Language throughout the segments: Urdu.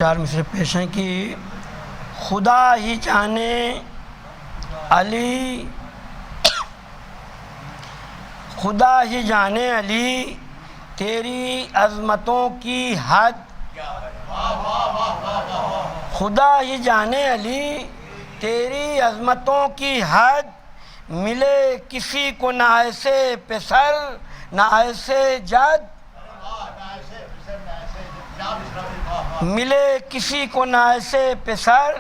چار مصرے پیش ہیں کہ خدا ہی جانے علی، خدا ہی جانے علی تیری عظمتوں کی حد، خدا ہی جانے علی تیری عظمتوں کی حد، ملے کسی کو نہ ایسے پسر نہ ایسے جد، ملے کسی کو نہ ایسے پسر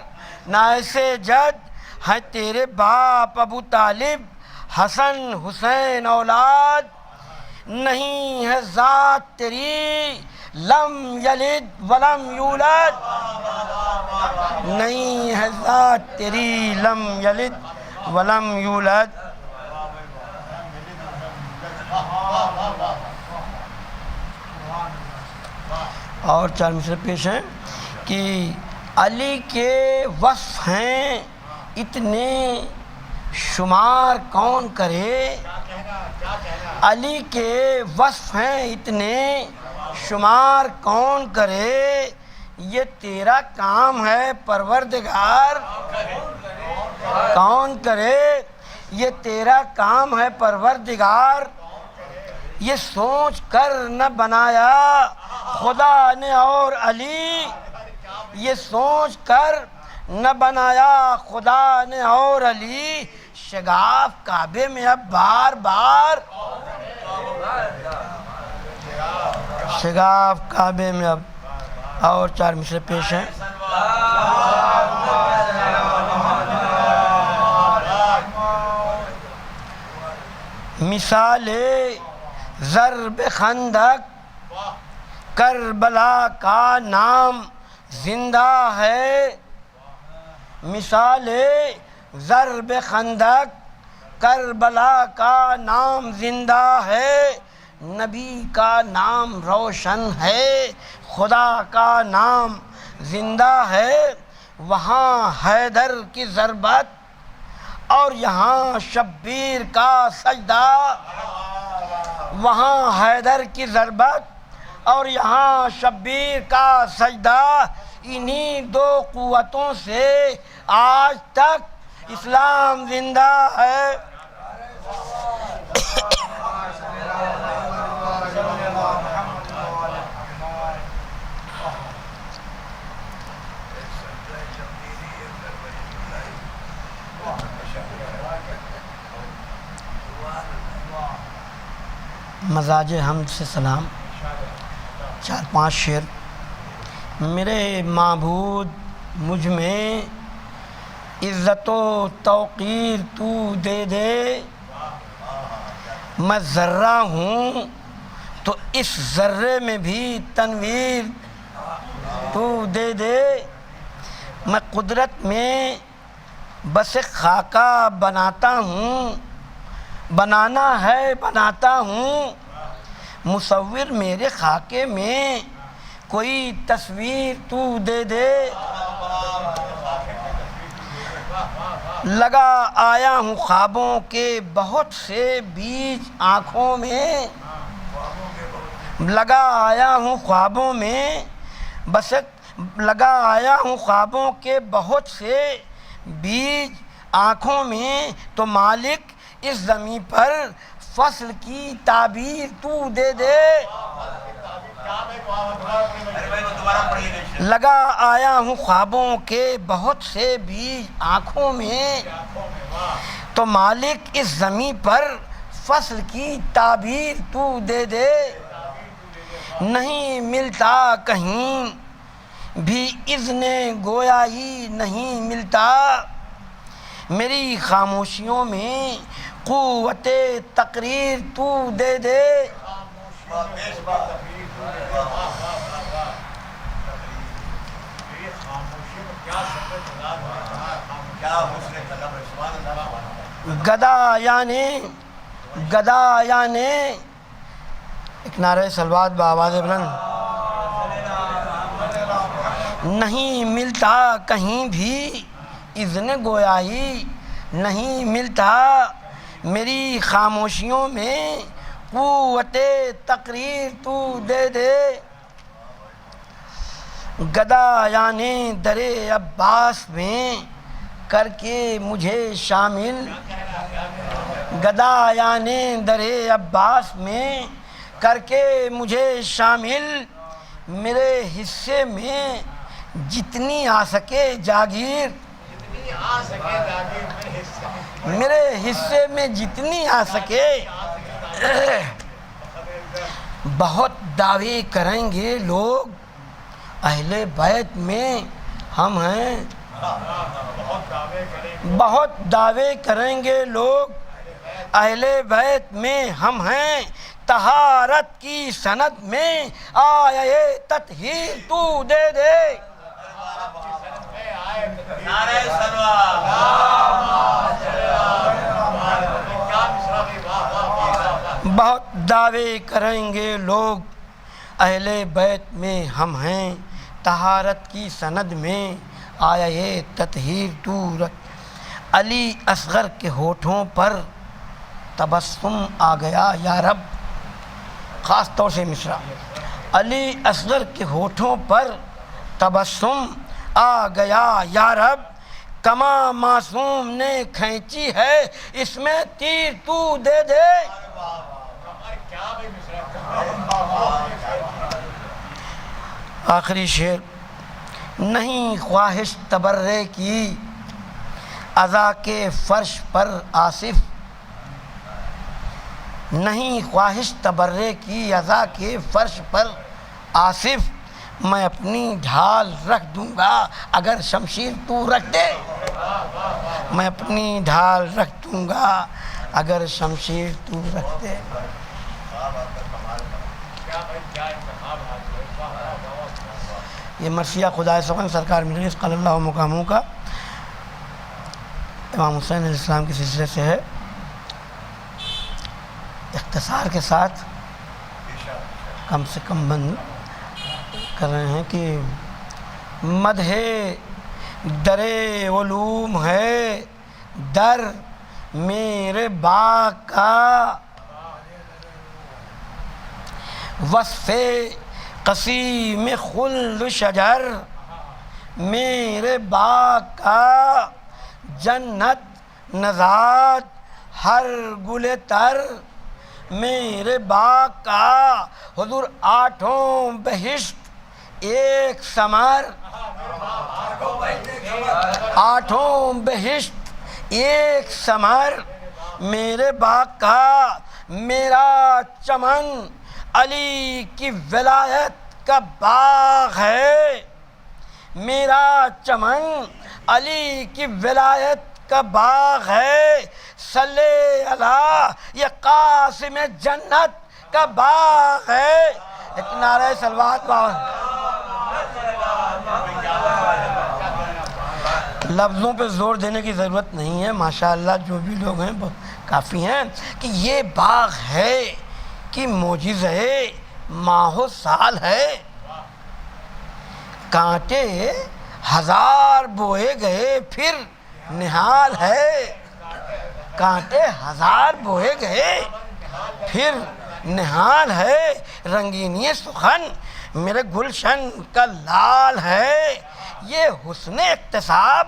نہ ایسے جد، ہے تیرے باپ ابو طالب حسن حسین اولاد، نہیں ہے ذات تیری لم یلد ولم یولد، نہیں ہے ذات تیری لم یلد ولم یولد۔ اور چار مصرے پیش ہیں کہ علی کے وصف ہیں اتنے شمار کون کرے، علی کے وصف ہیں اتنے شمار کون کرے، یہ تیرا کام ہے پروردگار کون کرے، یہ تیرا کام ہے پروردگار، یہ سوچ کر نہ بنایا خدا نے اور علی، یہ سوچ کر نہ بنایا خدا نے اور علی، شگاف کعبے میں اب بار بار، شگاف کعبے میں اب۔ اور چار مصرے پیش ہیں۔ مثال ضرب خندق کربلا کا نام زندہ ہے، مثال ضرب خندق کربلا کا نام زندہ ہے، نبی کا نام روشن ہے خدا کا نام زندہ ہے، وہاں حیدر کی ضربت اور یہاں شبیر کا سجدہ، وہاں حیدر کی ضربت اور یہاں شبیر کا سجدہ، انہی دو قوتوں سے آج تک اسلام زندہ ہے۔ مزاج حمد سے سلام، چار پانچ شعر۔ میرے معبود مجھ میں عزت و توقیر تو دے دے، میں ذرہ ہوں تو اس ذرے میں بھی تنویر تو دے دے، میں قدرت میں بس ایک خاکہ بناتا ہوں، بنانا ہے بناتا ہوں، مصور میرے خاکے میں کوئی تصویر تو دے دے، لگا آیا ہوں خوابوں کے بہت سے بیج آنکھوں میں، لگا آیا ہوں خوابوں میں بس لگا آیا ہوں خوابوں کے بہت سے بیج آنکھوں میں، تو مالک اس زمین پر فصل کی تعبیر تو دے دے، لگا آیا ہوں خوابوں کے بہت سے بیج آنکھوں میں، تو مالک اس زمین پر فصل کی تعبیر تو دے دے، نہیں ملتا کہیں بھی اذن گویائی نہیں ملتا، میری خاموشیوں میں قوت تقریر تو دے دے، گدا یعنی ایک نعرہ سلوات بآواز بلند، نہیں ملتا کہیں بھی اذن گویائی نہیں ملتا، میری خاموشیوں میں قوت تقریر تو دے دے، گدا یعنی در عباس میں کر کے مجھے شامل، گدا یعنی در عباس میں کر کے مجھے شامل، میرے حصے میں جتنی آ سکے جاگیر، میرے حصے میں جتنی آ سکے۔ بہت دعوے کریں گے لوگ اہل بیت میں ہم ہیں، بہت دعوے کریں گے لوگ اہل بیت میں ہم ہیں، طہارت کی سند میں آیے تطہیر تو دے دے۔ بہت دعوے کریں گے لوگ اہل بیت میں ہم ہیں، طہارت کی سند میں آیے تطہیر تو رکھ۔ علی اصغر کے ہونٹوں پر تبسم آ گیا یا رب، خاص طور سے مصرع، علی اصغر کے ہونٹوں پر تبسم آ گیا یا رب، کماں معصوم نے کھینچی ہے اس میں تیر تو دے دے۔ آخری شعر، نہیں خواہش تبرے کی عزا کے فرش پر آصف، نہیں خواہش تبرے کی عزا کے فرش پر آصف، میں اپنی ڈھال رکھ دوں گا اگر شمشیر تو رکھ دے، میں اپنی ڈھال رکھ دوں گا اگر شمشیر تو رکھ دے۔ یہ مرثیہ خدائے سخن سرکار مجلس قل اللہ مقاموں کا امام حسین علیہ السلام کے سلسلے سے ہے۔ اختصار کے ساتھ کم سے کم بند کر رہے ہیں کہ مدح در علوم ہے در میرے باغ کا، وصف قسیم خلد شجر میرے باغ کا، جنت نزاد ہر گل تر میرے باغ کا، حضور آٹھوں بہشت ایک ثمر، آٹھوں بہشت ایک ثمر میرے باغ کا، میرا چمن علی کی ولایت کا باغ ہے، میرا چمن علی کی ولایت کا باغ ہے، صلی اللہ یہ قاسم جنت کا باغ ہے۔ ایک نعرہ صلوات باغ، لفظوں پہ زور دینے کی ضرورت نہیں ہے، ماشاءاللہ جو بھی لوگ ہیں کافی ہیں کہ یہ باغ ہے کہ معجزہ ماہ و سال ہے، کانٹے ہزار بوئے گئے پھر نہال ہے، کانٹے ہزار بوئے گئے پھر نہال ہے، رنگینی سخن میرے گلشن کا لال ہے، یہ حسن اقتصاب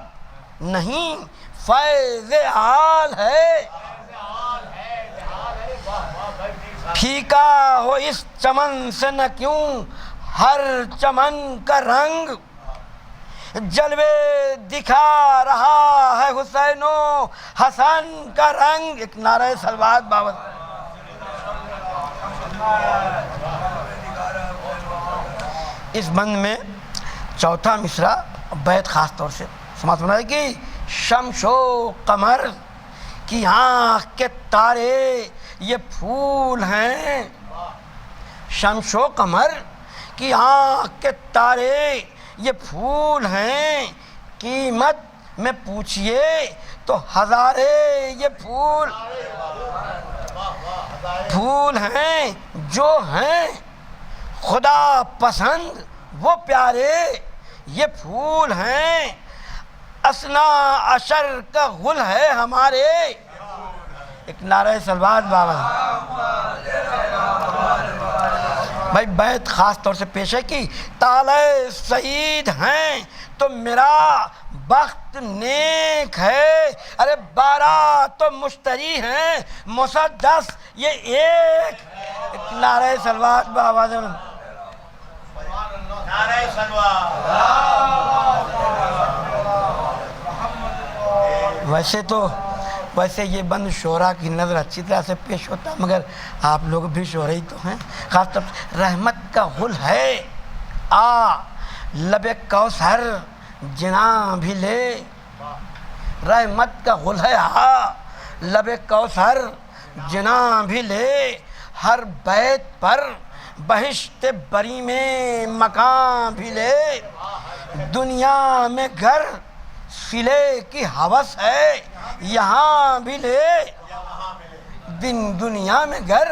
نہیں فیض آل ہے، پھیکا ہو اس چمن سے نہ کیوں ہر چمن کا رنگ، جلوے دکھا رہا ہے حسین و حسن کا رنگ۔ ایک نعرہ صلوات باور۔ اس بند میں چوتھا مصرع بیت خاص طور سے سماعت فرمائے کہ شمس و قمر کی آنکھ کے تارے یہ پھول ہیں، شمس و قمر کی آنکھ کے تارے یہ پھول ہیں، قیمت میں پوچھئے تو ہزارے یہ پھول ہیں، جو ہیں خدا پسند وہ پیارے یہ پھول ہیں، اثنا عشر کا غل ہے ہمارے۔ ایک نعرہ صلوات بابا۔ بھائی بیت خاص طور سے پیش ہے کہ طالع سعید ہیں تو میرا بخت نیک ہے، ارے 12 تو مشتری ہیں مسدس یہ ایک نعرہ سلوات بآواز نعرہ سلوات۔ ویسے یہ بند شعراء کی نظر اچھی طرح سے پیش ہوتا، مگر آپ لوگ بھی شعراء ہی تو ہیں۔ خاص طور سے رحمت کا غل ہے آ لب کوثر جنا بھی لے، رحمت کا غل ہے آ لب کوثر جنا بھی لے، ہر بیت پر بہشت بری میں مکان بھی لے، دنیا میں گھر سلے کی ہوس ہے یہاں بھی لے، دنیا میں گھر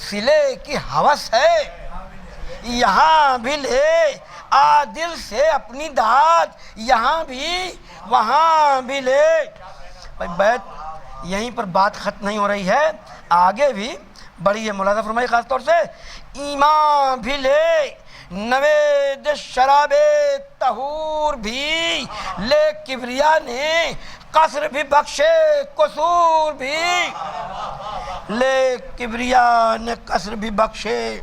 سلے کی ہوس ہے یہاں بھی لے، عادل سے اپنی داد یہاں بھی وہاں بھی لے۔ بھائی بیت یہیں پر بات ختم نہیں ہو رہی ہے، آگے بھی بڑی ہے، ملاحظہ فرمائی خاص طور سے ایمان بھی لے، نوید شراب طہور بھی لے، کبریا نے قصر بھی بخشے قصور بھی لے، کبریا نے قصر بھی بخشے۔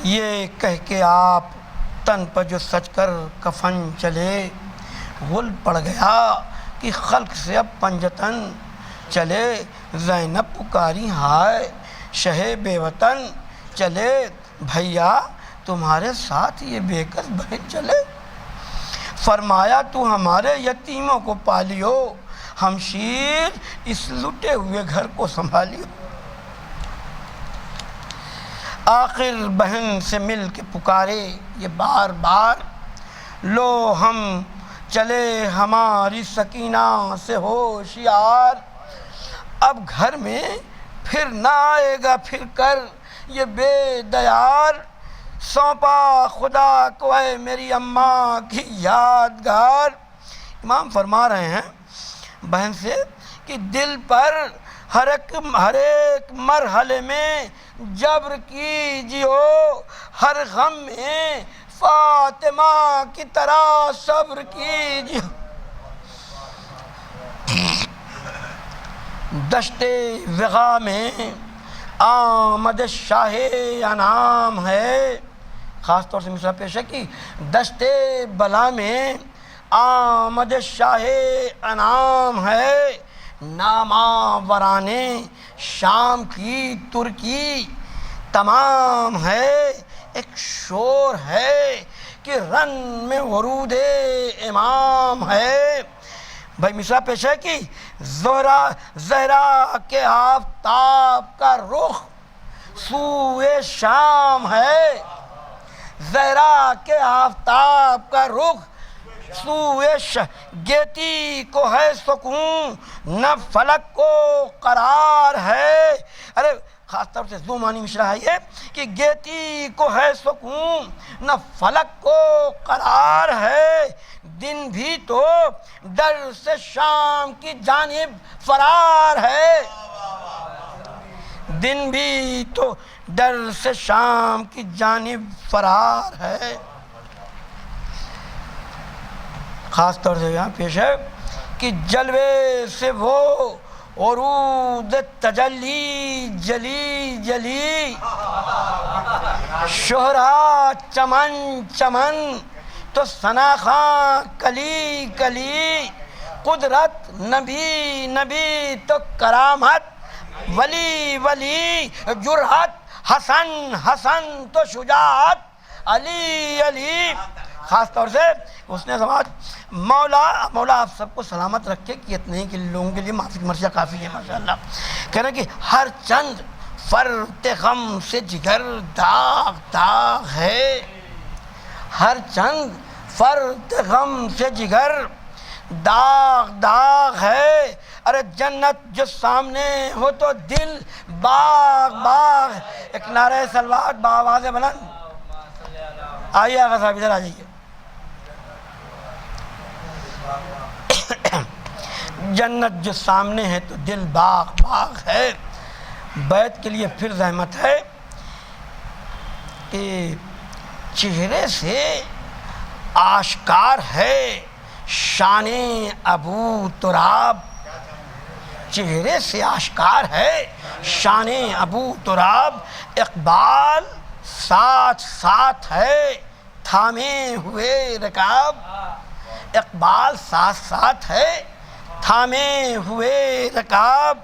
یہ کہہ کے آپ تن پر جو سج کر کفن چلے، غل پڑ گیا کہ خلق سے اب پنجتن چلے، زینب پکاری ہائے شہ بے وطن چلے، بھیا تمہارے ساتھ یہ بے کس بہن چلے، فرمایا تو ہمارے یتیموں کو پالیو، ہمشیر اس لٹے ہوئے گھر کو سنبھالیو۔ آخر بہن سے مل کے پکارے یہ بار بار، لو ہم چلے ہماری سکینہ سے ہوشیار، اب گھر میں پھر نہ آئے گا پھر کر یہ بے دیار، سونپا خدا کو اے میری اماں کی یادگار۔ امام فرما رہے ہیں بہن سے کہ دل پر ہر ایک مرحلے میں جبر کیجیو، ہر غم میں فاطمہ کی طرح صبر کیجیو، دشت وغا میں آمد شاہ انعام ہے، خاص طور سے مثال پیش ہے کہ دشت بلا میں آمد شاہ انعام ہے، ناماوران شام کی ترکی تمام ہے، ایک شور ہے کہ رن میں ورود امام ہے۔ بھائی مثال پیش ہے کہ زہرا کے آفتاب کا رخ سوئے شام ہے، زہرا کے آفتاب کا رخ سوئے گیتی کو ہے سکون نہ فلک کو قرار ہے، ارے خاص طور سے دو معنی مشرا ہے یہ کہ گیتی کو ہے سکون نہ فلک کو قرار ہے، دن بھی تو ڈر سے شام کی جانب فرار ہے، دن بھی تو ڈر سے شام کی جانب فرار ہے۔ خاص طور سے یہاں پیش ہے کہ جلوے سے وہ عروج تجلی جلی جلی، شہرا چمن چمن تو ثنا خاں کلی کلی، قدرت نبی نبی تو کرامت ولی ولی، جرحت حسن حسن تو شجاعت علی علی۔ خاص طور سے اس نے سماج مولا آپ سب کو سلامت رکھے کہ اتنے ہی کہ لوگوں کے لیے معافی مرثیہ کافی ہے ماشاءاللہ۔ کہہ رہے ہیں کہ ہر چند فرط غم سے جگر داغ داغ ہے، ہر چند فرط غم سے جگر داغ داغ ہے، ارے جنت جو سامنے ہو تو دل باغ باغ۔ ایک نعرہ سلوات بآواز بلند، آئیے آقا صاحب ادھر آ جائیے۔ جنت جو سامنے ہے تو دل باغ باغ ہے، بیت کے لیے پھر زحمت ہے کہ چہرے سے آشکار ہے شان ابو تراب، چہرے سے آشکار ہے شان ابو تراب، اقبال ساتھ ساتھ ہے تھامے ہوئے رکاب، اقبال ساتھ ساتھ ہے تھامے ہوئے رکاب،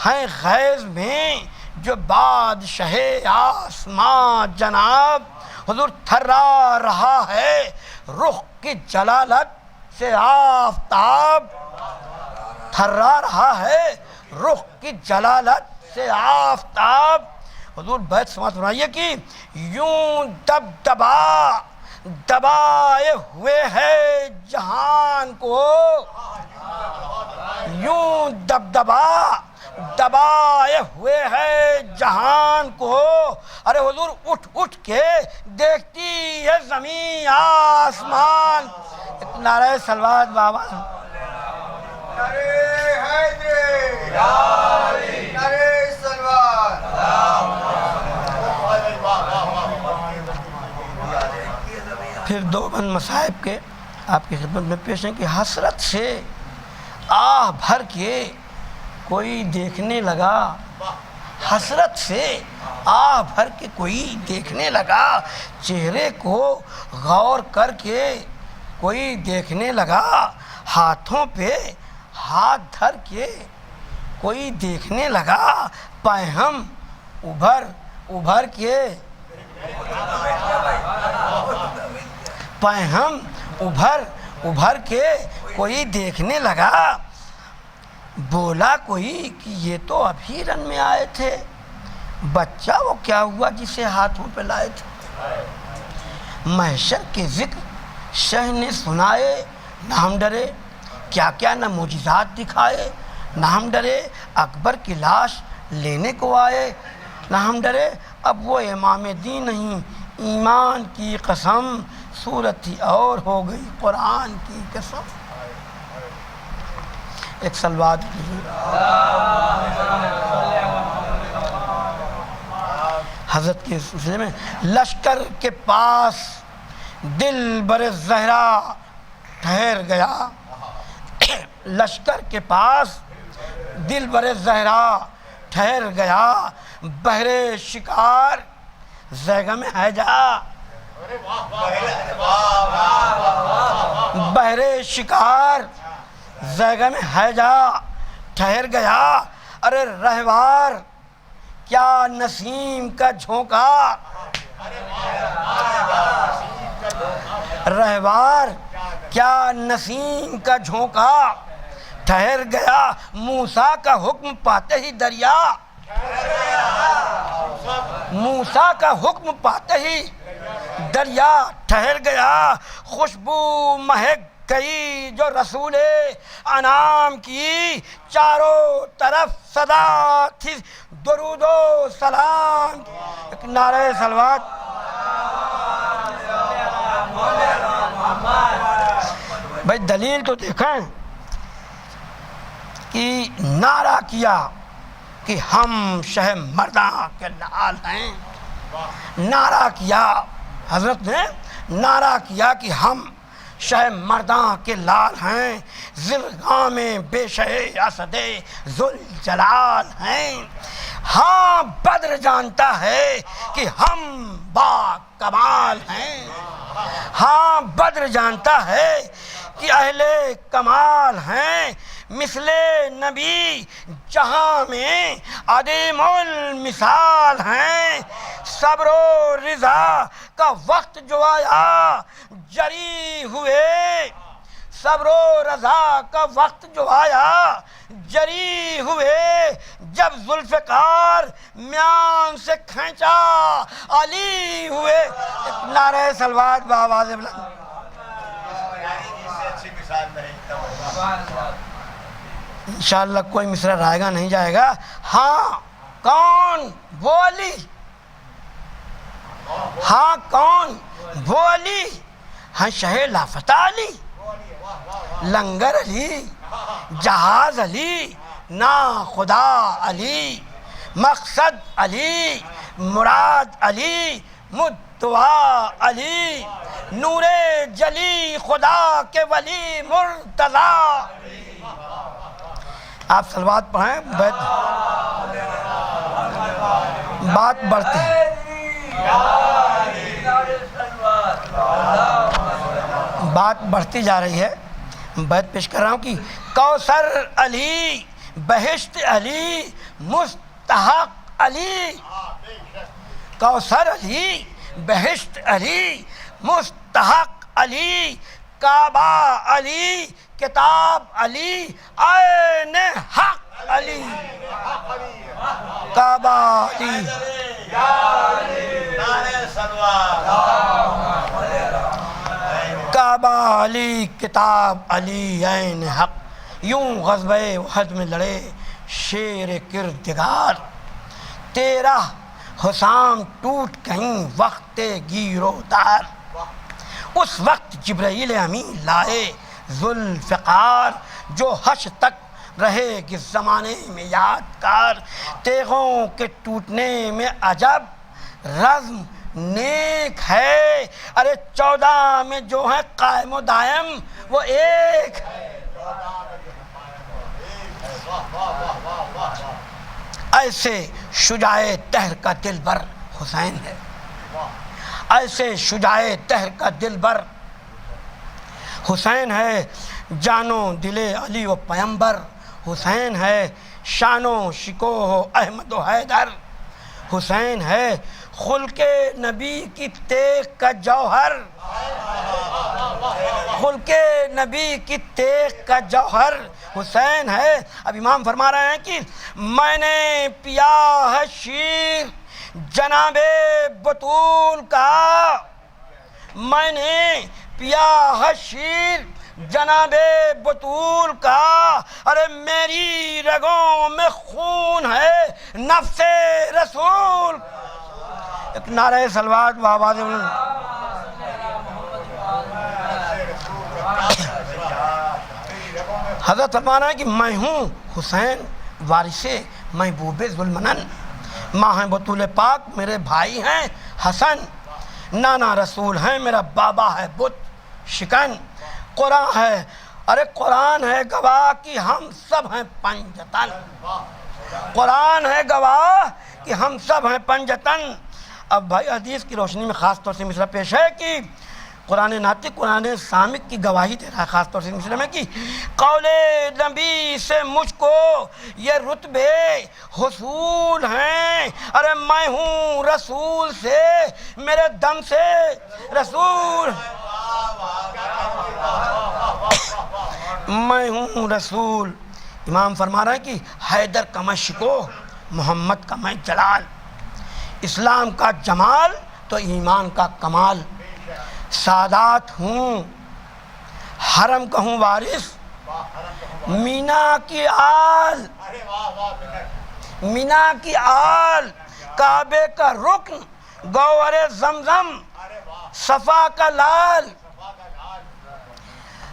ہیں خیز میں جو بادشاہ آسماں جناب، حضور تھرا رہا ہے رخ کی جلالت سے آفتاب، تھرا رہا ہے رخ کی جلالت سے آفتاب۔ حضور بیت سماعت فرمائیے کہ یوں دبدبا دبائے ہوئے ہے جہان کو، یوں دبدبا دبائے ہوئے ہے جہان کو، ارے حضور اٹھ اٹھ کے دیکھتی ہے زمین آسمان۔ ایک نعرہ صلوات بابا، پھر دو بند مصائب کے آپ کی خدمت میں پیش ہیں کہ حسرت سے آہ بھر کے کوئی دیکھنے لگا، حسرت سے آہ بھر کے کوئی دیکھنے لگا، چہرے کو غور کر کے کوئی دیکھنے لگا، ہاتھوں پہ ہاتھ دھر کے کوئی دیکھنے لگا، پیہم ابھر ابھر کے پیہم ابھر ابھر کے کوئی دیکھنے لگا، بولا کوئی کہ یہ تو ابھی رن میں آئے تھے، بچہ وہ کیا ہوا جسے ہاتھوں پہ لائے تھے، محشر کے ذکر شہ نے سنائے نہ ہم ڈرے، کیا کیا نہ معجزات دکھائے نہ ہم ڈرے، اکبر کی لاش لینے کو آئے نہ ہم ڈرے، اب وہ امام دین نہیں ایمان کی قسم، صورت ہی اور ہو گئی قرآن کی قسم۔ ایک سلوات حضرت کے سلسلے میں، لشکر کے پاس دل بر زہرا ٹھہر گیا، لشکر کے پاس دل بر زہرا ٹھہر گیا، بہر شکار زیغم ہے جا، بہر شکار زیغم ہے جا ٹھہر گیا، ارے رہوار کیا نسیم کا جھونکا، رہوار کیا نسیم کا جھونکا، ٹھہر گیا موسیٰ کا حکم پاتے ہی دریا، موسیٰ کا حکم پاتے ہی دریا ٹھہر گیا، خوشبو مہک گئی جو رسول انعام کی، چاروں طرف صدا تھی درود و سلام کی۔ ایک نعرہ صلوات، بھائی دلیل تو دیکھیں کہ نعرہ کیا کہ ہم شہ مرداں کے لال ہیں، نعرہ کیا حضرت نے، نعرہ کیا کہ ہم شہ مرداں کے لال ہیں، ذلغام بے شہ اسد ذوالجلال ہیں، ہاں بدر جانتا ہے کہ ہم با کمال ہیں، ہاں بدر جانتا ہے کہ اہل کمال ہیں، مثل نبی جہاں میں عدیم المثال ہیں، صبر و رضا کا وقت جو آیا جری ہوئے، صبر و رضا کا وقت جو آیا جری ہوئے، جب ذوالفقار میان سے کھینچا علی ہوئے۔ ایک نعرہ صلوات بآواز بلند۔ انشاءاللہ کوئی مصرع رائے گا نہیں جائے گا۔ ہاں کون وہ علی، ہاں کون وہ علی، ہاں شہ لافتہ علی، لنگر علی، جہاز علی، نا خدا علی، مقصد علی، مراد علی، مدعا علی، نور جلی خدا کے ولی مرتضی۔ آپ صلوات پڑھیں، بات بڑھتی ہے، بات بڑھتی جا رہی ہے۔ بیت پیش کر رہا ہوں کہ کوثر علی، بہشت علی، مستحق علی، کوثر علی، بہشت علی، مستحق علی، کعبہ علی، کتاب علی، عین حق علی، کعبہ علی، کعبہ علی، کتاب علی، عین حق۔ یوں غزوہ احد میں لڑے شیر کردگار، تیرا حسام ٹوٹ کہیں وقت گیر و دار۔ اس وقت جبرائیل امین لائے ذوالفقار، جو حشر تک رہے گی زمانے میں یادگار۔ تیغوں کے ٹوٹنے میں عجب رزم نیک ہے، ارے 14 میں جو ہے قائم و دائم وہ ایک۔ ایسے شجاع دہر کا دلبر حسین ہے، ایسے شجاع دہر کا دلبر حسین ہے، جانو دل علی و پیمبر حسین ہے، شان و شکوہ احمد و حیدر حسین ہے، خلق نبی کی تیغ کا جوہر، خلق نبی کی تیغ کا جوہر حسین ہے۔ اب امام فرما رہے ہیں کہ میں نے پیا ہے شیر جناب بطول کا، میں نے پیا ہے شیر جناب بطول کا، ارے میری رگوں میں خون ہے نفس رسول۔ ایک نعرہ صلوات و آواز حضرت فرمانا ہے کہ میں ہوں حسین وارث محبوب ذوالمنن، ماں ہیں بطول پاک، میرے بھائی ہیں حسن، نانا رسول ہیں، میرا بابا ہے بت شکن۔ قرآن ہے، ارے قرآن ہے گواہ کہ ہم سب ہیں پنجتن، قرآن ہے گواہ کہ ہم سب ہیں پنجتن۔ اب بھائی حدیث کی روشنی میں خاص طور سے مصرع پیش ہے کہ قرآن ناطق، قرآن سامق کی گواہی دے رہا ہے خاص طور سے مصرع میں کہ قول نبی سے مجھ کو یہ رتبے حصول ہیں، ارے میں ہوں رسول سے، میرے دم سے رسول، میں ہوں رسول۔ امام فرما رہا ہے کہ حیدر کا میں شکوہ، محمد کا میں جلال، اسلام کا جمال تو ایمان کا کمال، سادات ہوں حرم کا ہوں وارث، مینا کی آل، مینا کی آل، کعبے کا رکن، گوہر زمزم، صفا کا لال۔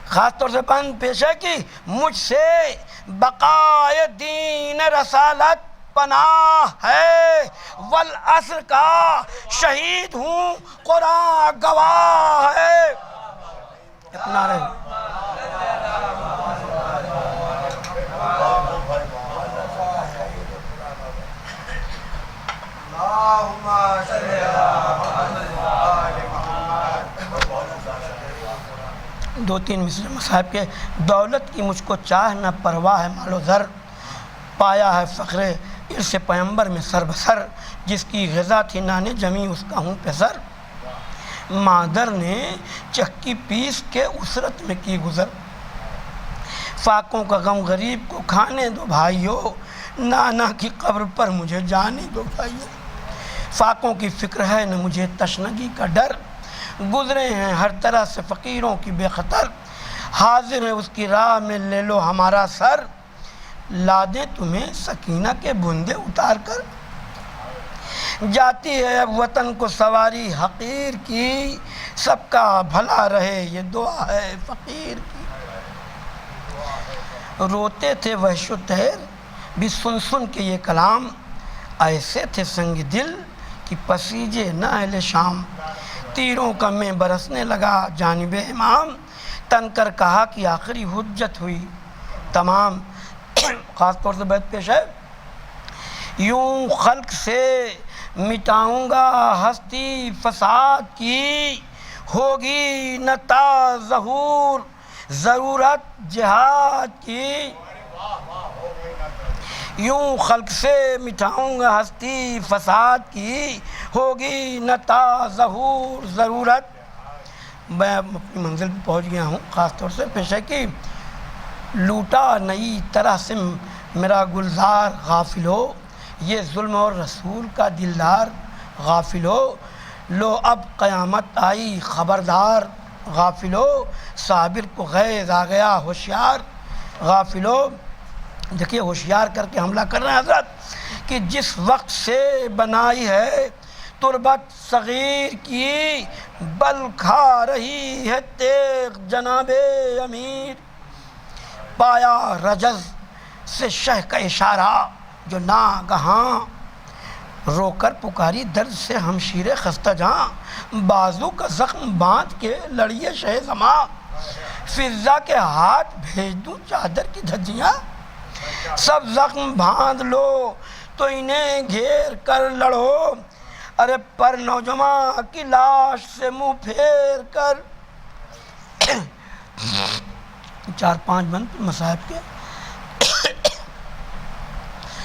خاص طور سے بند پیش ہے کہ مجھ سے بقائے دین رسالت پناہ ہے، والعصر کا شہید ہوں قرآن گواہ ہے۔ اپنا رہے دو تین مصرع مصاحب کے، دولت کی مجھ کو چاہ نہ پرواہ ہے مال و زر، پایا ہے فخر عرص پیمبر میں سر بسر، جس کی غذا تھی نان جمی اس کا ہوں پسر، مادر نے چکی پیس کے اسرت میں کی گزر، فاقوں کا غم غریب کو کھانے دو بھائیو، نانا کی قبر پر مجھے جانے دو بھائیو، فاقوں کی فکر ہے نہ مجھے تشنگی کا ڈر، گزرے ہیں ہر طرح سے فقیروں کی بے خطر، حاضر ہے اس کی راہ میں لے لو ہمارا سر، لا دیں تمہیں سکینہ کے بندے اتار کر، جاتی ہے اب وطن کو سواری حقیر کی، سب کا بھلا رہے یہ دعا ہے فقیر کی۔ روتے تھے وحش و طیر بھی سن سن کے یہ کلام، ایسے تھے سنگ دل کہ پسیجے نہ اہل شام، تیروں کا میں برسنے لگا جانب امام، تن کر کہا کہ آخری حجت ہوئی تمام۔ خاص طور سے بیت پیش ہے، یوں خلق سے مٹاؤں گا ہستی فساد کی، ہوگی نہ تا ظہور ضرورت جہاد کی۔ یوں خلق سے مٹاؤں گا ہستی فساد کی، ہوگی نہ تا ظہور ضرورت۔ میں اپنی منزل پہ پہنچ گیا ہوں۔ خاص طور سے پیش ہے کہ لوٹا نئی طرح سے میرا گلزار، غافل ہو یہ ظلم اور رسول کا دلدار، غافل ہو لو اب قیامت آئی خبردار، غافل ہو صابر کو غیظ آ گیا ہوشیار، غافل ہو۔ دیکھیے ہوشیار کر کے حملہ کر رہے ہیں حضرت کہ جس وقت سے بنائی ہے تربت صغیر کی، بل کھا رہی ہے تیغ جناب امیر۔ پایا رجز سے شہ کا اشارہ جو ناگہاں، رو کر پکاری درد سے ہمشیر خستہ جہاں، بازو کا زخم باندھ کے لڑیے شہ زماں، فضا کے ہاتھ بھیج دوں چادر کی دھجیاں، سب زخم باندھ لو تو انہیں گھیر کر لڑو، ارے پر نوجواں کی لاش سے منہ پھیر کر۔ 4-5 بند مصاحب کے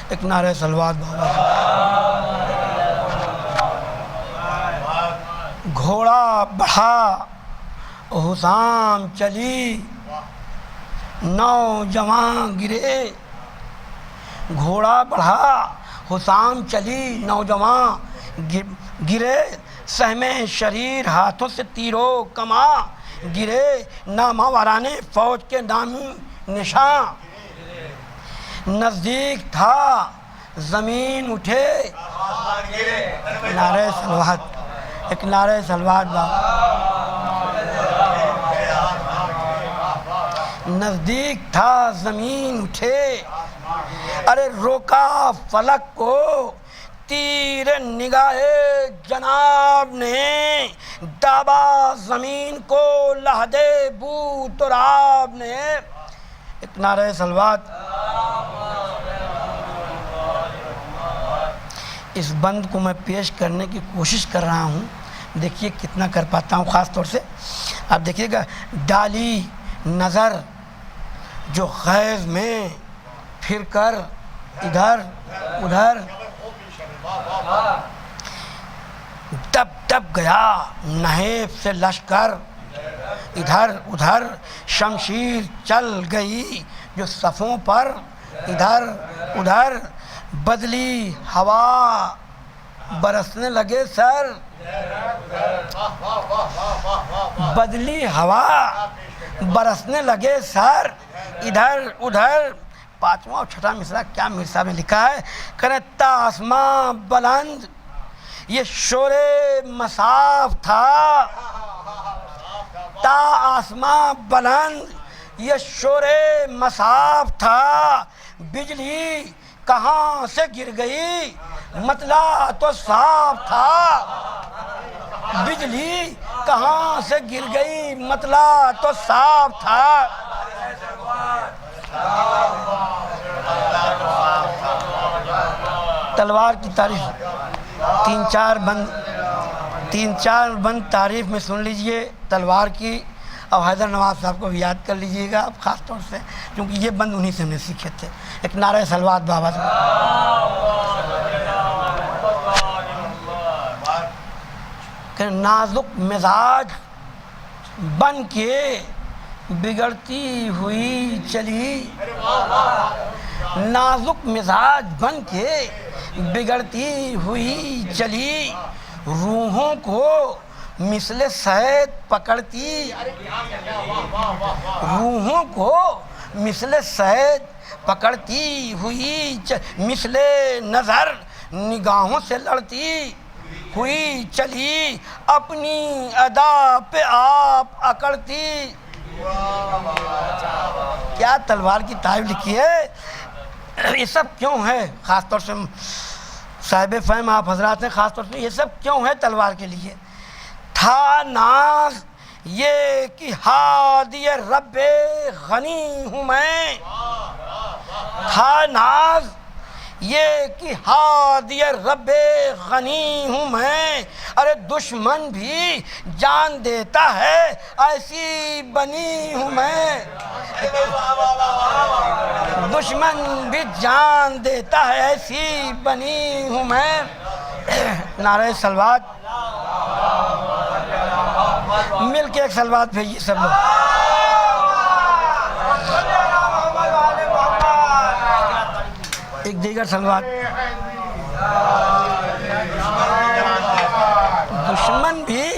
ایک نعرہ صلوات بابا۔ گھوڑا بڑھا حسام چلی نوجوان گرے، گھوڑا بڑھا حسام چلی نوجوان گرے، سہم شریر ہاتھوں سے تیرو کما گرے، ناماوران فوج کے نامی نشاں، نزدیک تھا زمین اٹھے۔ نعرہ صلوات، ایک نعرہ صلوات با۔ نزدیک تھا زمین اٹھے، ارے روکا فلک کو تیر نگاہ جناب نے، دابا زمین کو لہدے بو تراب نے۔ ایک نعرہ صلوات۔ اس بند کو میں پیش کرنے کی کوشش کر رہا ہوں، دیکھیے کتنا کر پاتا ہوں۔ خاص طور سے آپ دیکھیے گا، ڈالی نظر جو خیز میں پھر کر ادھر ادھر، دب دب گیا نحیف سے لشکر، ادھر ادھر شمشیر چل گئی جو صفوں پر، ادھر ادھر بدلی ہوا برسنے لگے سر، بدلی ہوا برسنے لگے سر، ادھر ادھر۔ 5واں اور 6واں مصرع کیا میر صاحب نے لکھا ہے، کرے تا آسماں بلند یہ شور مصاف تھا، تا آسماں بلند یہ شور مصاف تھا، بجلی کہاں سے گر گئی مطلع تو صاف تھا، بجلی کہاں سے گر گئی مطلع تو صاف تھا۔ تلوار کی تعریف 3-4 بند تعریف میں سن لیجئے تلوار کی، اور حیدر نواز صاحب کو بھی یاد کر لیجئے گا خاص طور سے، کیونکہ یہ بند انہی سے ہم نے سیکھے تھے۔ ایک نعرہ صلوات بابا سے۔ کہ نازک مزاج بن کے بگڑتی ہوئی چلی، نازک مزاج بن کے بگڑتی ہوئی چلی، روحوں کو مثل صید پکڑتی، روحوں کو مثل صید پکڑتی ہوئی، مثل نظر نگاہوں سے لڑتی ہوئی چلی، اپنی ادا پہ آپ اکڑتی۔ کیا تلوار کی تعریف لکھی ہے۔ یہ سب کیوں ہے؟ خاص طور سے صاحب فہم آپ حضرات نے خاص طور سے یہ سب کیوں ہے تلوار کے لیے؟ تھا ناز یہ کہ ہادی رب غنی ہوں میں، تھا ناز یہ کہ ہادی رب غنی ہوں میں، ارے دشمن بھی جان دیتا ہے ایسی بنی ہوں میں، دشمن بھی جان دیتا ہے ایسی بنی ہوں میں۔ نعرہ صلوات، مل کے ایک صلوات بھیجیے سب لوگ۔ ایک دیگر صلوات۔ دشمن بھی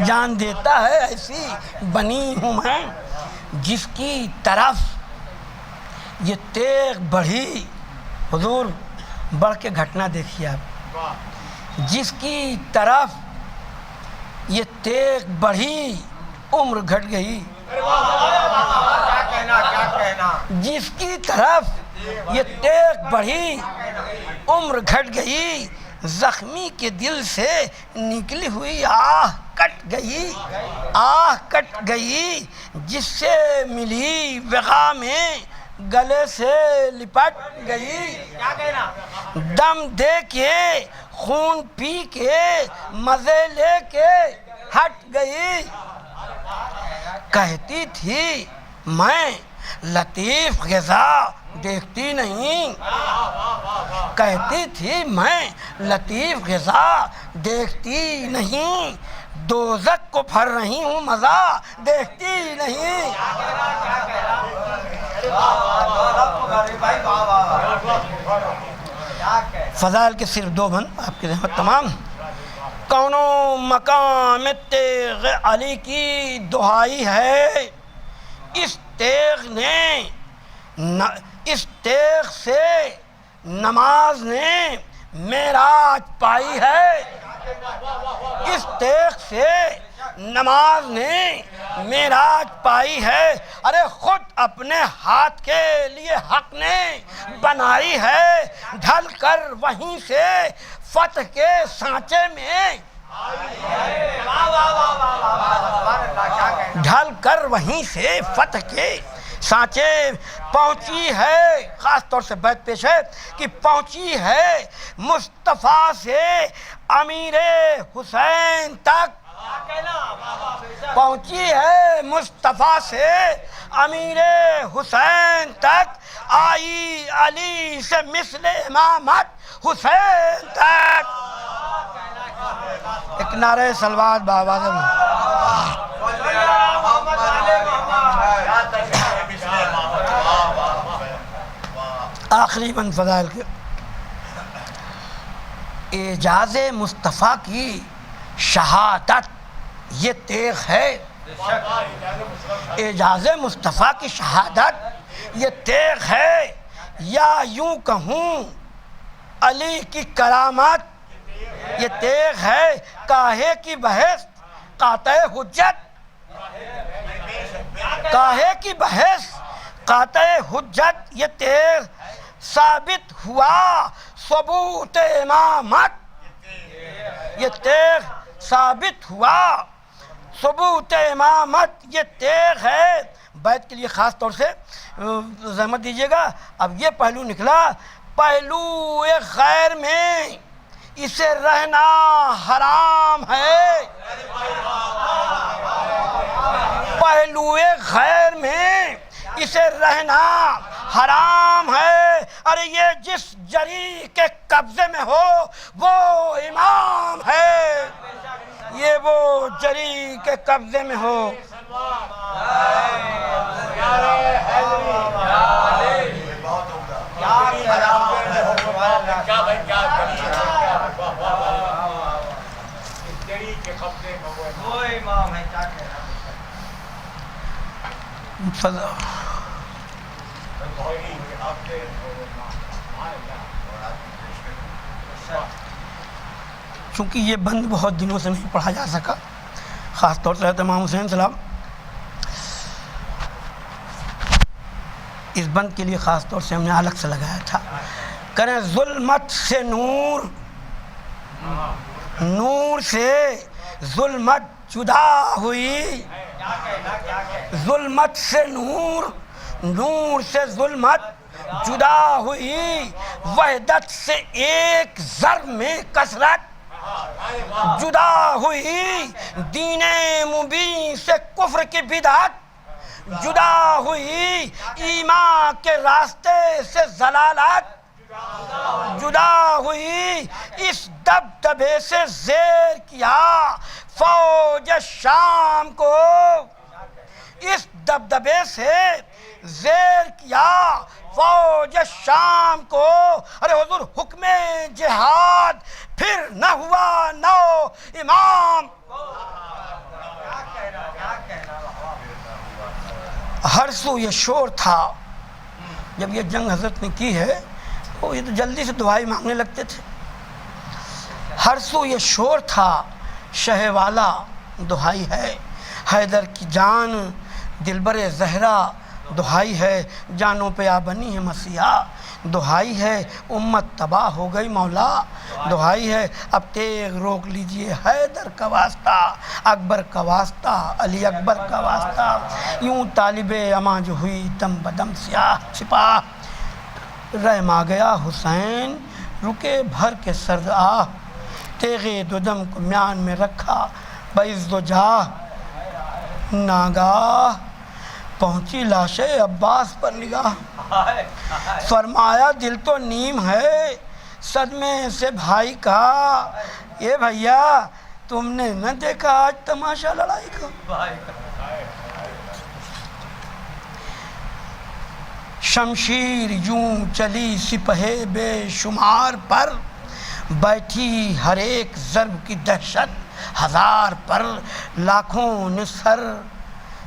جان دیتا ہے ایسی بنی ہوں میں، جس کی طرف یہ تیغ بڑھی، حضور بڑھ کے گھٹنا دیکھیے آپ، جس کی طرف یہ تیغ بڑھی عمر گھٹ گئی، جس کی طرف یہ تیغ بڑھی عمر گھٹ گئی، زخمی کے دل سے نکلی ہوئی آہ کٹ گئی، آہ کٹ گئی، جس سے ملی وغا میں گلے سے لپٹ گئی، دم دے کے خون پی کے مزے لے کے ہٹ گئی، کہتی تھی میں لطیف غذا دیکھتی نہیں، کہتی تھی میں لطیف غذا دیکھتی نہیں، دوزخ کو بھر رہی ہوں مزہ دیکھتی نہیں۔ فضائل کے صرف دو بند آپ کی رحمت تمام۔ کونوں مقام تیغ علی کی دہائی ہے، اس تیغ نے اس تیغ سے نماز نے معراج پائی ہے، اس تیغ سے نماز نے معراج پائی ہے، ارے خود اپنے ہاتھ کے لیے حق نے بنائی ہے، ڈھل کر وہیں سے فتح کے سانچے میں، ڈھل کر وہیں سے فتح کے سانچے پہنچی ہے، خاص طور سے بیت پیش ہے کہ پہنچی ہے مصطفیٰ سے امیر حسین تک، پہنچی ہے مصطفیٰ سے امیر حسین تک، آئی علی سے مثل امامت حسین تک۔ ایک نعرہ صلوات بآواز آخری بند فضائل کے۔ اعجاز مصطفیٰ کی شہادت یہ تیغ ہے، اعجاز مصطفیٰ کی شہادت یہ تیغ ہے، یا یوں کہوں علی کی کرامت یہ تیغ ہے، کاہے کی بحث قاطع حجت، کاہے کی بحث قاطع حجت یہ تیغ، ثابت ہوا ثبوت امامت یہ تیغ، ثابت ہوا ثبوت امامت یہ تیغ ہے۔ بیت کے لیے خاص طور سے زحمت دیجیے گا۔ اب یہ پہلو نکلا، پہلو غیر میں اسے رہنا حرام ہے، پہلو غیر میں اسے رہنا حرام ہے، ارے یہ جس جری کے قبضے میں ہو وہ امام ہے، یہ وہ جری کے قبضے میں ہو۔ چونکہ یہ بند بہت دنوں سے نہیں پڑھا جا سکا، خاص طور سے امام حسین سلام اس بند کے لیے خاص طور سے ہم نے الگ سے لگایا تھا. کریں ظلمت سے نور، نور سے ظلمت جدا ہوئی، ظلمت سے نور، نور سے ظلمت جدا ہوئی، وحدت سے ایک ذر میں کثرت جدا ہوئی، دین مبین سے کفر کی بدعت جدا ہوئی، ایمان کے راستے سے ضلالت جدا ہوئی، اس دبدبے سے زیر کیا فوج شام کو، اس دبدبے سے زیر کیا فوج شام کو. ارے حضور حکم جہاد پھر نہ ہوا نو امام. ہر سو یہ شور تھا. جب یہ جنگ حضرت نے کی ہے وہ یہ تو جلدی سے دعائی مانگنے لگتے تھے. ہر سو یہ شور تھا، شہ والا دہائی ہے، حیدر کی جان دلبر زہرا دہائی ہے، جانوں پہ آ بنی ہے مسیحا دہائی ہے، امت تباہ ہو گئی مولا دہائی ہے. اب تیغ روک لیجئے حیدر کا واسطہ، اکبر کا واسطہ، علی اکبر کا واسطہ. یوں طالب اما جو ہوئی دم بدم سیاہ سپاہ، رحم آ گیا حسین رکے بھر کے سرد آہ، تیغ دو دم کو میان میں رکھا بعزت و جاہ. ناگاہ پہنچی لاش عباس پر نگاہ، فرمایا دل تو نیم ہے صدمے سے بھائی کا. یہ بھیا تم نے نہ دیکھا آج تماشا لڑائی کا. شمشیر یوں چلی سپہے بے شمار پر، بیٹھی ہر ایک ضرب کی دہشت ہزار پر. لاکھوں نے سر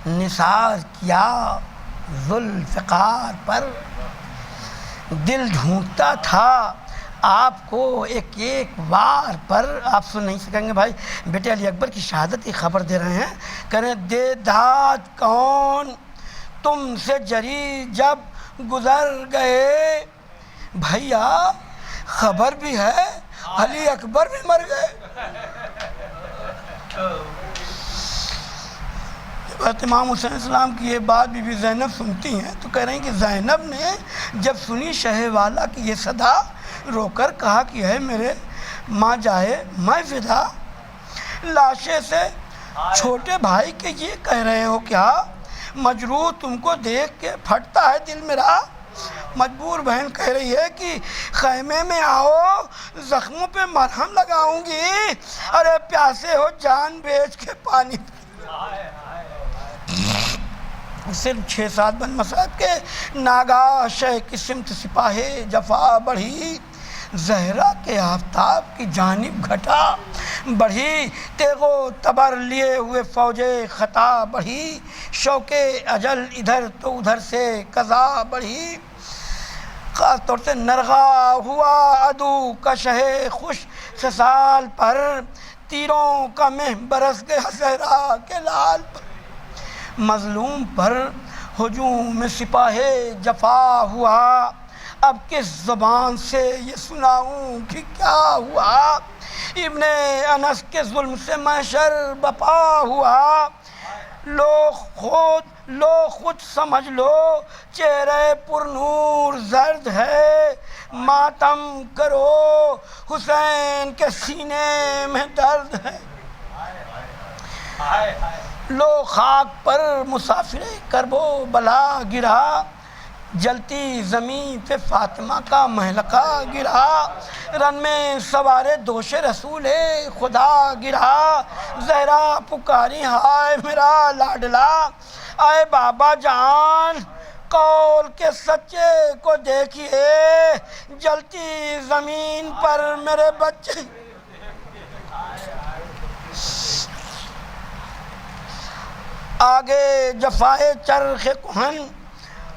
نثار کیا ذوالفقار پر، دل ڈھونڈتا تھا آپ کو ایک ایک وار پر. آپ سن نہیں سکیں گے بھائی، بیٹے علی اکبر کی شہادت کی خبر دے رہے ہیں. کہنے دے داد کون تم سے جری جب گزر گئے، بھیا خبر بھی ہے علی اکبر بھی مر گئے. امام حسین السلام کی یہ بات بی بی زینب سنتی ہیں تو کہہ رہے ہیں کہ زینب نے جب سنی شہ والا کی یہ صدا، رو کر کہا کہ ہے میرے ماں جائے میں فدا. لاشے سے چھوٹے بھائی کے یہ کہہ رہے ہو کیا، مجروح تم کو دیکھ کے پھٹتا ہے دل میرا. مجبور بہن کہہ رہی ہے کہ خیمے میں آؤ زخموں پہ مرہم لگاؤں گی. ارے پیاسے ہو جان بیچ کے پانی. صرف 6-7 بند مصائب کے ناگاہ شہ کی سمت سپاہ جفا بڑھی، زہرا کے آفتاب کی جانب گھٹا بڑھی. تیغ و تبر لیے ہوئے فوج خطا بڑھی، شوق اجل ادھر تو ادھر سے قضا بڑھی. خاص طور سے نرغا ہوا عدو کا شہ خوش سسال پر، تیروں کا مہ برس گیا زہرا کے لال پر. مظلوم پر ہجوم میں سپاہ جفا ہوا، اب کس زبان سے یہ سناؤں کہ کیا ہوا. ابن انس کے ظلم سے محشر بپا ہوا، لو خود سمجھ لو چہرے پر نور زرد ہے. ماتم کرو حسین کے سینے میں درد ہے. لو خاک پر مسافر کرب و بلا گرا، جلتی زمین پہ فاطمہ کا محلقہ گرا. رن میں سوارے دوش رسول خدا گرا، زہرا پکاری ہائے میرا لاڈلا. آئے بابا جان قول کے سچے کو دیکھیے، جلتی زمین پر میرے بچے. آگے جفائے چرخ کہن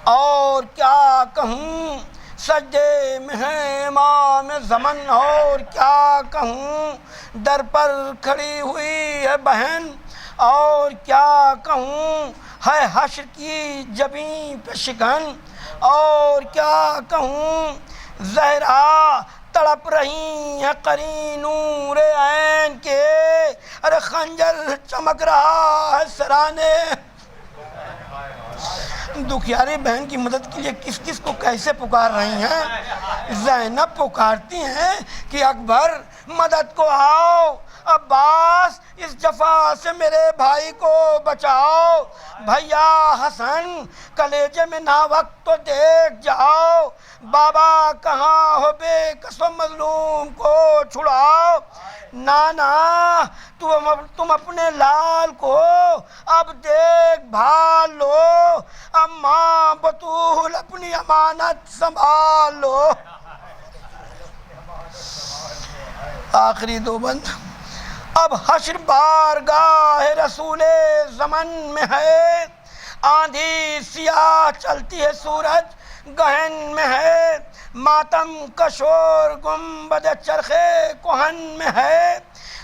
اور کیا کہوں، سجدے میں ہے امام زمن اور کیا کہوں. در پر کھڑی ہوئی ہے بہن اور کیا کہوں، ہے حشر کی جبیں پہ شکن اور کیا کہوں زہرا تڑپ رہی ہیں قری نور عین کے، ارے خنجر چمک رہا ہے سرانے۔ دکھیاری بہن کی مدد کے لیے کس کس کو کیسے پکار رہی ہیں؟ زینب پکارتی ہیں کہ اکبر مدد کو آؤ، عباس اس جفا سے میرے بھائی کو بچاؤ، بھیا حسن کلیجے میں نا وقت تو دیکھ جاؤ، بابا کہاں ہو بے کس و مظلوم کو چھڑاؤ، نانا تم اپنے لال کو اب دیکھ بھال لو، اماں بطول اپنی امانت سنبھال لو۔ آخری دو بند۔ اب حشر بارگاہ رسول زمن میں ہے، آندھی سیاہ چلتی ہے سورج گہن میں ہے، ماتم کا شور گنبد چرخ کہن میں ہے،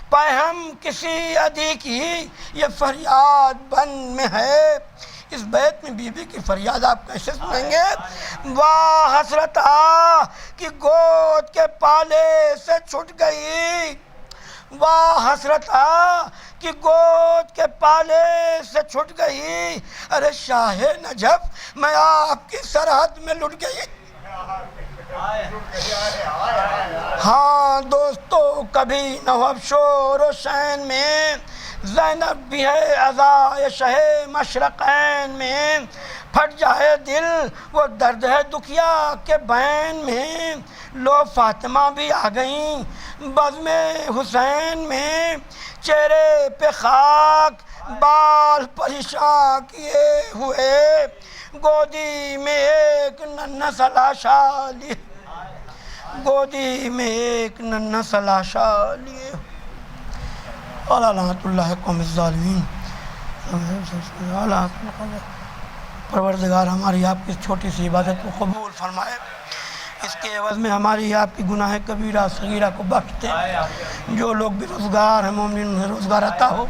پیہم کسی ادھی کی یہ فریاد بن میں ہے۔ اس بیت میں بی بی کی فریاد آپ کیسے سنیں گے؟ واہ حسرتا کہ گود کے پالے سے چھٹ گئی، واہ حسرتا کہ گود کے پالے سے چھٹ گئی، ارے شاہ نجف میں آپ کی سرحد میں لٹ گئی۔ ہاں دوستو کبھی نہ ہو اب شور و شین میں، زینب بھی ہے عزائے شہ مشرقین میں، پھٹ جائے دل وہ درد ہے دکھیا کے بین میں، لو فاطمہ بھی آ گئیں بزم حسین میں، چہرے پہ خاک بال پریشان کیے ہوئے، گودی میں ایک ننھا سا لاشا لیے، گودی میں ایک ننھا سا لاشا لیے۔ اعلیٰ لعنت اللہ قوم الظالمین۔ پروردگار ہماری آپ کی چھوٹی سی عبادت کو قبول فرمائے، اس کے عوض میں ہماری آپ کی گناہ کبیرہ صغیرہ کو بخش دے۔ جو لوگ بے روزگار ہیں مومنین انہیں روزگار عطا ہو،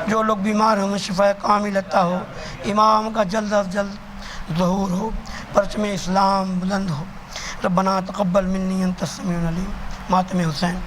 جو لوگ بیمار ہیں انہیں شفا کامل عطا ہو، امام کا جلد از جلد ظہور ہو، پرچم اسلام بلند ہو۔ ربنا تقبل منی انت السمیع العلیم۔ ماتم حسین۔